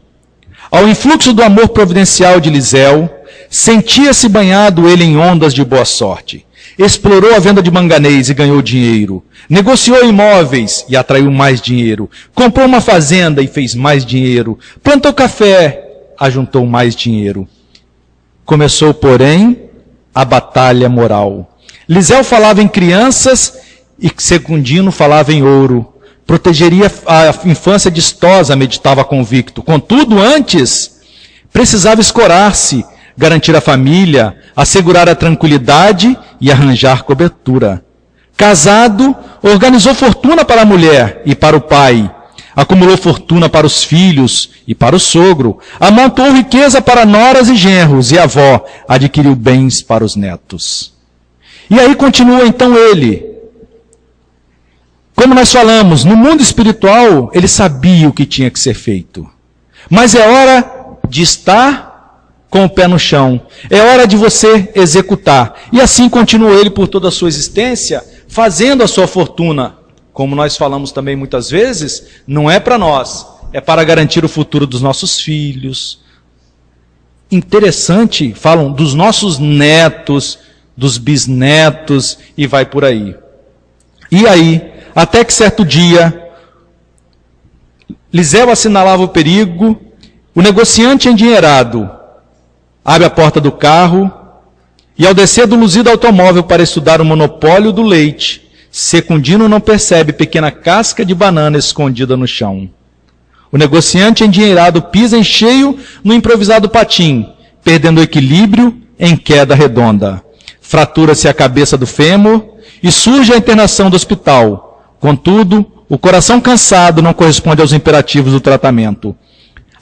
Ao influxo do amor providencial de Lisel, sentia-se banhado ele em ondas de boa sorte. Explorou a venda de manganês e ganhou dinheiro. Negociou imóveis e atraiu mais dinheiro. Comprou uma fazenda e fez mais dinheiro. Plantou café, ajuntou mais dinheiro. Começou, porém, a batalha moral. Lisel falava em crianças e Secundino falava em ouro. Protegeria a infância distosa, meditava convicto. Contudo, antes, precisava escorar-se, garantir a família, assegurar a tranquilidade e arranjar cobertura. Casado, organizou fortuna para a mulher e para o pai. Acumulou fortuna para os filhos e para o sogro. Amontoou riqueza para noras e genros, e a avó adquiriu bens para os netos. E aí continua então ele. Como nós falamos, no mundo espiritual, ele sabia o que tinha que ser feito. Mas é hora de estar com o pé no chão. É hora de você executar. E assim continua ele por toda a sua existência, fazendo a sua fortuna. Como nós falamos também muitas vezes, não é para nós, é para garantir o futuro dos nossos filhos. Interessante, falam dos nossos netos, dos bisnetos, e vai por aí. E aí, até que certo dia, Lisel assinalava o perigo, o negociante endinheirado abre a porta do carro e, ao descer do luzido automóvel para estudar o monopólio do leite, Secundino não percebe pequena casca de banana escondida no chão. O negociante endinheirado pisa em cheio no improvisado patim, perdendo o equilíbrio em queda redonda. Fratura-se a cabeça do fêmur e surge a internação do hospital. Contudo, o coração cansado não corresponde aos imperativos do tratamento.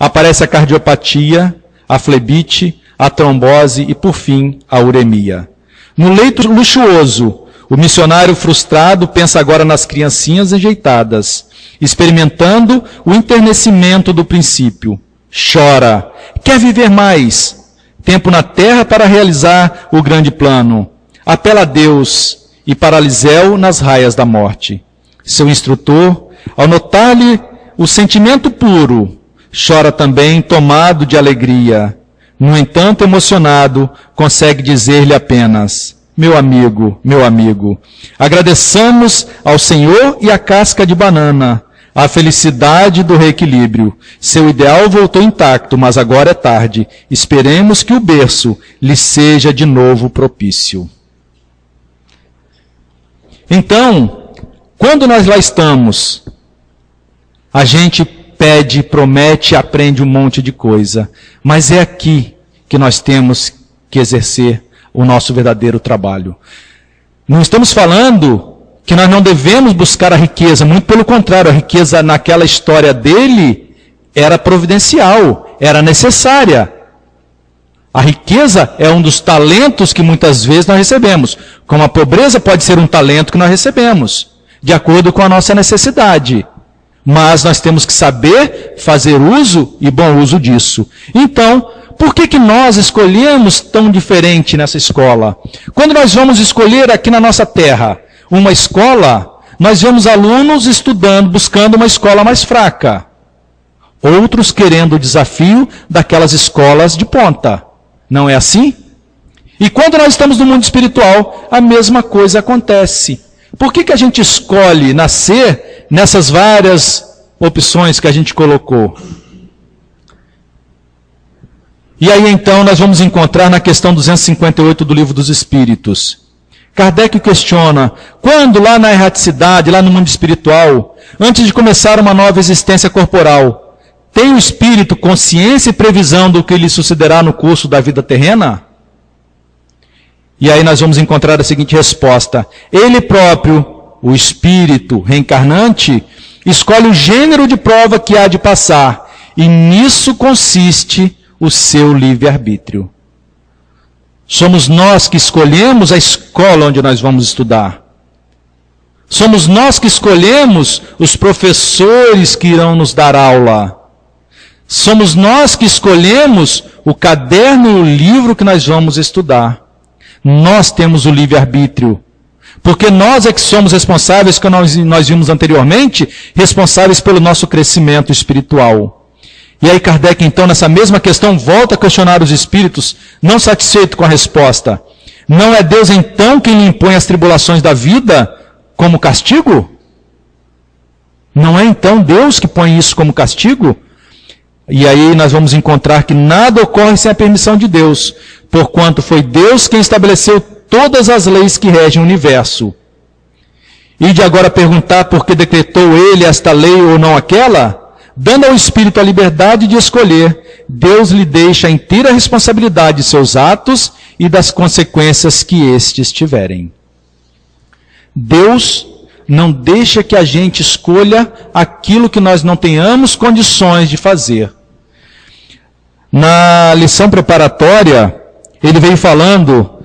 Aparece a cardiopatia, a flebite, a trombose e, por fim, a uremia. No leito luxuoso, o missionário frustrado pensa agora nas criancinhas enjeitadas, experimentando o enternecimento do princípio. Chora, quer viver mais, tempo na terra para realizar o grande plano. Apela a Deus e para Lisel nas raias da morte. Seu instrutor, ao notar-lhe o sentimento puro, chora também tomado de alegria. No entanto, emocionado, consegue dizer-lhe apenas: meu amigo, agradeçamos ao Senhor e à casca de banana, a felicidade do reequilíbrio. Seu ideal voltou intacto, mas agora é tarde. Esperemos que o berço lhe seja de novo propício. Então, quando nós lá estamos, a gente pede, promete, aprende um monte de coisa. Mas é aqui que nós temos que exercer o nosso verdadeiro trabalho. Não estamos falando que nós não devemos buscar a riqueza, muito pelo contrário, a riqueza naquela história dele era providencial, era necessária. A riqueza é um dos talentos que muitas vezes nós recebemos, como a pobreza pode ser um talento que nós recebemos, de acordo com a nossa necessidade. Mas nós temos que saber fazer uso e bom uso disso. Então, por que nós escolhemos tão diferente nessa escola? Quando nós vamos escolher aqui na nossa terra uma escola, nós vemos alunos estudando, buscando uma escola mais fraca. Outros querendo o desafio daquelas escolas de ponta. Não é assim? E quando nós estamos no mundo espiritual, a mesma coisa acontece. Por que a gente escolhe nascer nessas várias opções que a gente colocou? E aí então nós vamos encontrar na questão 258 do Livro dos Espíritos. Kardec questiona, quando lá na erraticidade, lá no mundo espiritual, antes de começar uma nova existência corporal, tem o espírito consciência e previsão do que lhe sucederá no curso da vida terrena? E aí nós vamos encontrar a seguinte resposta: ele próprio, o espírito reencarnante, escolhe o gênero de prova que há de passar, e nisso consiste o seu livre-arbítrio. Somos nós que escolhemos a escola onde nós vamos estudar. Somos nós que escolhemos os professores que irão nos dar aula. Somos nós que escolhemos o caderno e o livro que nós vamos estudar. Nós temos o livre-arbítrio. Porque nós é que somos responsáveis, como nós vimos anteriormente, responsáveis pelo nosso crescimento espiritual. E aí Kardec, então, nessa mesma questão, volta a questionar os espíritos, não satisfeito com a resposta. Não é Deus, então, quem lhe impõe as tribulações da vida como castigo? Não é, então, Deus que põe isso como castigo? E aí nós vamos encontrar que nada ocorre sem a permissão de Deus, porquanto foi Deus quem estabeleceu todas as leis que regem o universo. E de agora perguntar por que decretou ele esta lei ou não aquela, dando ao Espírito a liberdade de escolher, Deus lhe deixa a inteira responsabilidade de seus atos e das consequências que estes tiverem. Deus não deixa que a gente escolha aquilo que nós não tenhamos condições de fazer. Na lição preparatória, ele veio falando,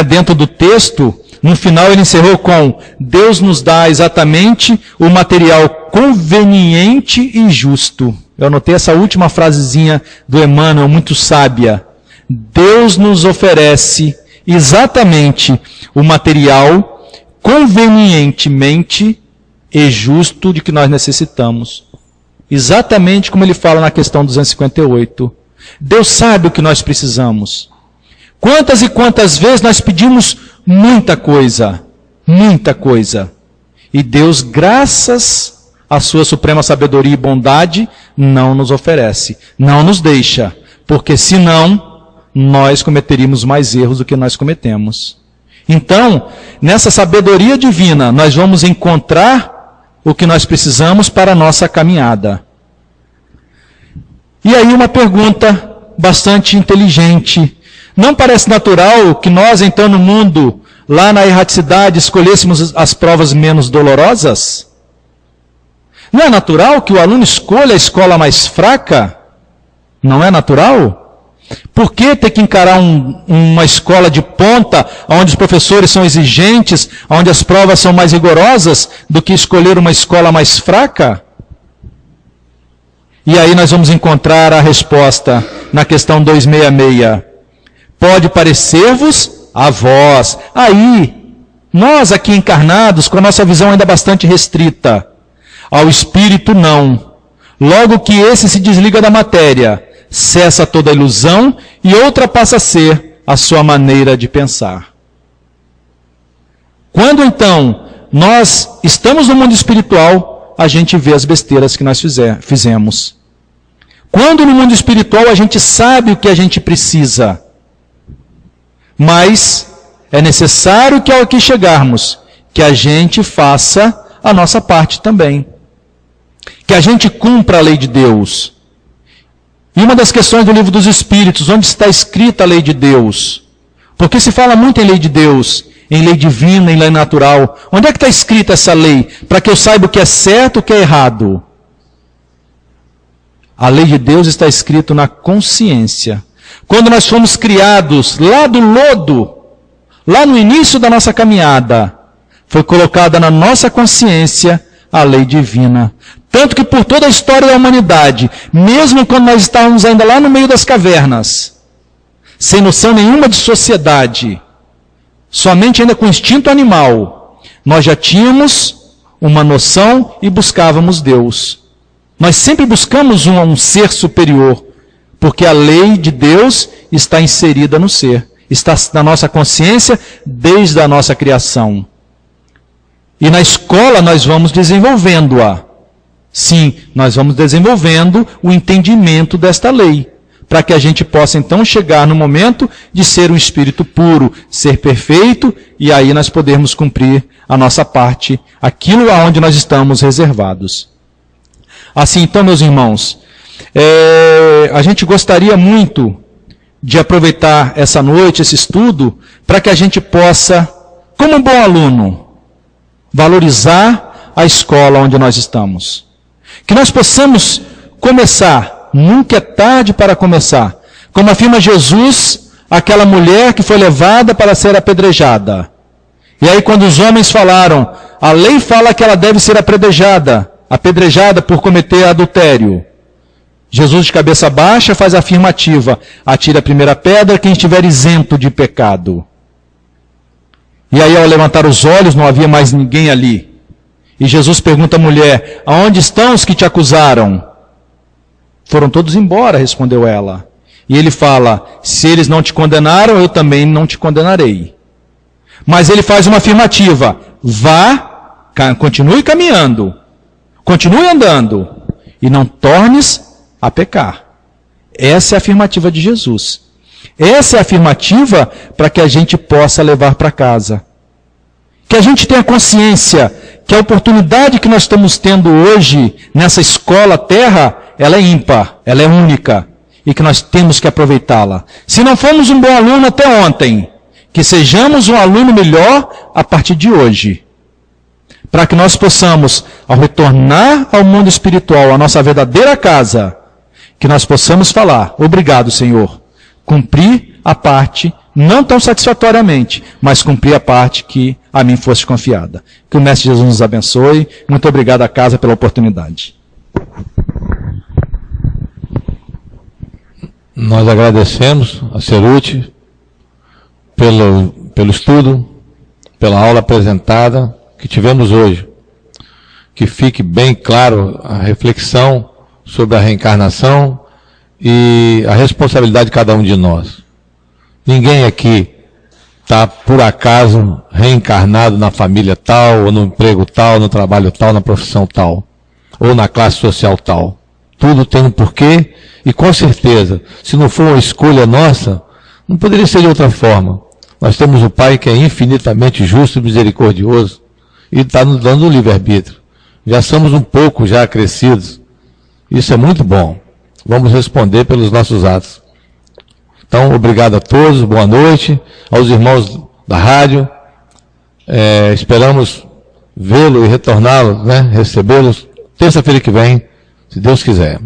dentro do texto, no final ele encerrou com: Deus nos dá exatamente o material conveniente e justo. Eu anotei essa última frasezinha do Emmanuel, muito sábia. Deus nos oferece exatamente o material convenientemente e justo de que nós necessitamos. Exatamente como ele fala na questão 258. Deus sabe o que nós precisamos. Quantas e quantas vezes nós pedimos muita coisa, e Deus, graças à sua suprema sabedoria e bondade, não nos oferece, não nos deixa, porque senão nós cometeríamos mais erros do que nós cometemos. Então, nessa sabedoria divina, nós vamos encontrar o que nós precisamos para a nossa caminhada. E aí uma pergunta bastante inteligente. Não parece natural que nós, então, no mundo, lá na erraticidade, escolhêssemos as provas menos dolorosas? Não é natural que o aluno escolha a escola mais fraca? Não é natural? Por que ter que encarar uma escola de ponta, onde os professores são exigentes, onde as provas são mais rigorosas, do que escolher uma escola mais fraca? E aí nós vamos encontrar a resposta na questão 266. Pode parecer-vos a vós. Aí, nós aqui encarnados, com a nossa visão ainda bastante restrita. Ao espírito não. Logo que esse se desliga da matéria, cessa toda ilusão e outra passa a ser a sua maneira de pensar. Quando então nós estamos no mundo espiritual, a gente vê as besteiras que nós fizemos. Quando no mundo espiritual a gente sabe o que a gente precisa, mas é necessário que ao aqui chegarmos, que a gente faça a nossa parte também. Que a gente cumpra a lei de Deus. E uma das questões do Livro dos Espíritos, onde está escrita a lei de Deus? Porque se fala muito em lei de Deus, em lei divina, em lei natural. Onde é que está escrita essa lei? Para que eu saiba o que é certo e o que é errado. A lei de Deus está escrita na consciência. Quando nós fomos criados lá do lodo, lá no início da nossa caminhada, foi colocada na nossa consciência a lei divina. Tanto que por toda a história da humanidade, mesmo quando nós estávamos ainda lá no meio das cavernas, sem noção nenhuma de sociedade, somente ainda com instinto animal, nós já tínhamos uma noção e buscávamos Deus. Nós sempre buscamos um ser superior, porque a lei de Deus está inserida no ser, está na nossa consciência desde a nossa criação. E na escola nós vamos desenvolvendo-a. Sim, nós vamos desenvolvendo o entendimento desta lei, para que a gente possa então chegar no momento de ser um espírito puro, ser perfeito, e aí nós podermos cumprir a nossa parte, aquilo aonde nós estamos reservados. Assim então, meus irmãos, a gente gostaria muito de aproveitar essa noite, esse estudo, para que a gente possa, como um bom aluno, valorizar a escola onde nós estamos. Que nós possamos começar, nunca é tarde para começar. Como afirma Jesus, aquela mulher que foi levada para ser apedrejada. E aí quando os homens falaram, a lei fala que ela deve ser apedrejada por cometer adultério. Jesus, de cabeça baixa, faz a afirmativa: atire a primeira pedra quem estiver isento de pecado. E aí, ao levantar os olhos, não havia mais ninguém ali. E Jesus pergunta à mulher: aonde estão os que te acusaram? Foram todos embora, respondeu ela. E ele fala: se eles não te condenaram, eu também não te condenarei. Mas ele faz uma afirmativa: vá, continue caminhando, continue andando, e não tornes a pecar. Essa é a afirmativa de Jesus. Essa é a afirmativa para que a gente possa levar para casa. Que a gente tenha consciência que a oportunidade que nós estamos tendo hoje nessa escola terra, ela é ímpar, ela é única, e que nós temos que aproveitá-la. Se não fomos um bom aluno até ontem, que sejamos um aluno melhor a partir de hoje. Para que nós possamos, ao retornar ao mundo espiritual, a nossa verdadeira casa, que nós possamos falar: obrigado, Senhor, cumpri a parte, não tão satisfatoriamente, mas cumpri a parte que a mim fosse confiada. Que o Mestre Jesus nos abençoe. Muito obrigado à casa pela oportunidade. Nós agradecemos a Ceruti pelo estudo, pela aula apresentada que tivemos hoje. Que fique bem claro a reflexão sobre a reencarnação e a responsabilidade de cada um de nós. Ninguém aqui está, por acaso, reencarnado na família tal, ou no emprego tal, no trabalho tal, na profissão tal, ou na classe social tal. Tudo tem um porquê, e com certeza, se não for uma escolha nossa, não poderia ser de outra forma. Nós temos o Pai que é infinitamente justo e misericordioso, e está nos dando o livre-arbítrio. Já somos um pouco já crescidos. Isso é muito bom. Vamos responder pelos nossos atos. Então, obrigado a todos, boa noite, aos irmãos da rádio. Esperamos vê-lo e retorná-lo, recebê-los terça-feira que vem, se Deus quiser.